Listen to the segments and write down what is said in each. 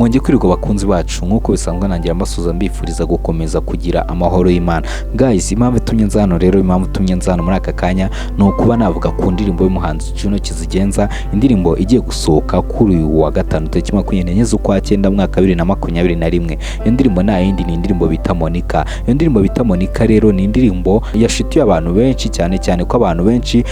mwongeye kwirirwa bakunzi bacu nk'uko bisanzwe nangira mbasuza mbifuriza gukomeza kugira amahoro y'Imana. Guys, impamvu tumye nzano rero impamvu tumye nzano muri aka kanya no kuba navuga ku ndirimbo y'umuhanzi Juno Kizigenza, indirimbo igiye gusohoka kuri uyu wa gatanu tariki 24 z'ukwa 9 mwaka 2021. Iyo ndirimbo nta yindi ni indirimbo bita Monica. Iyo ndirimbo bita Monica rero ni indirimbo yashituye abantu benshi cyane ko abantu benshi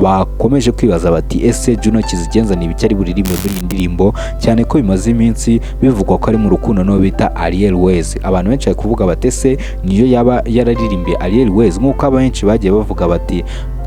bakomeje kwibaza bati ese Juno Kizigenza ni ibiki ari buririmbe muri iyi ndirimbo, cyane ko bimaze iminsi bivugwa ko ari mu rukundo no bita Ariel Ways. Abantu benshi bari kuvuga bati ese niyo yaba yararirimbiye Ariel Ways, nk'uko abenshi bagiye bavuga bati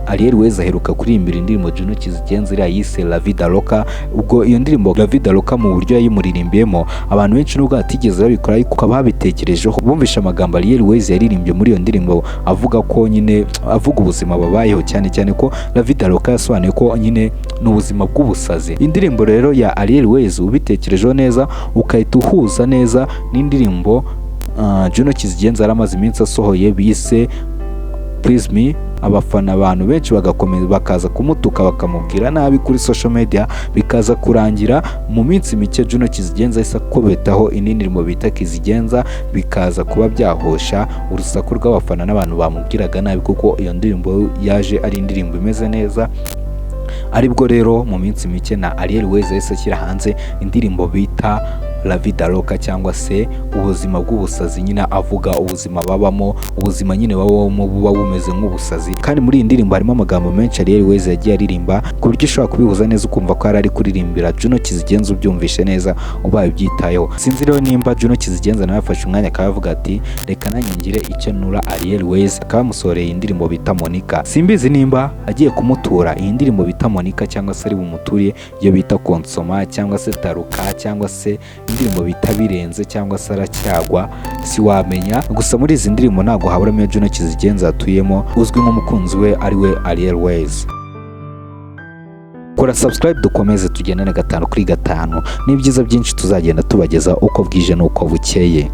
Ariel Ways aheruka kuririmbira indirimbo Juno Kizigenza iriya yise La Vida Loca. Ubwo iyo ndirimbo La Vida Loca mu buryo yayimuririmbiyemo abantu benshi nubwo batigeze babikora ariko babitekerejeho bumvisha amagambo Ariel Ways yaririmbye muri iyo ndirimbo avuga ko nyine avuga ubuzima babayeho, cyane ko La Vida Loca yasobanuye ko nyine n'ubuzima bw'ubusazi. Indirimbo rero ya Ariel Ways ubitekerejeho neza ukahita uhuza neza n'indirimbo Juno Kizigenza yaramaze iminsi asohoye bise Please Me. Abafana abantu benshi bagakomeza bakaza kumutuka bakamubwira nabi kuri social media, bikaza kurangira mu minsi mike Juno Kizigenza isa kubetaho indirimbo bita Kizigenza, bikaza kuba byahosha urusaku rw'abafana n'abantu bamubwiraga nabi kuko iyo ndirimbo yaje ari indirimbo imeze neza. Aribwo rero mu minsi mike na Ariel Ways yahise ashyira hanze indirimbo bita La Vida Loca cyangwa se ubuzima bw'ubusazi, nyine avuga ubuzima babamo, ubuzima nyine babamo buba bumeze nk'ubusazi. Kandi muri iyi ndirimbo harimo amagambo menshi Ariel Ways yagiye aririmba ku buryo ushobora kubihuza neza ukumva ko ari kuririmbira Juno Kizigenza ubyumvishe neza ubaye byitayeho. Sinzi rero nimba Juno Kizigenza nawe afashe umwanya akavuga ati reka nanjye ngire icyo nura Ariel Ways, akamusoreye indirimbo bita Monica. Simbizi nimba agiye kumutura iyi ndirimbo bita Monica cyangwa se ari bumuturiye iyo bita Konsoma cyangwa se Taruka cyangwa se indirimbo bita Birenze cyangwa se Aracyagwa, si wamenya. Gusa muri izi ndirimbo ntabwo haburamo Juno Kizigenza atuyemo uzwi nk'umukunzi we ari we Ariel Ways. Kora subscribe dukomeze tugendane 5 kuri 5 n'ibyiza byinshi tuzagenda tubageza uko bwije n'uko bukeye.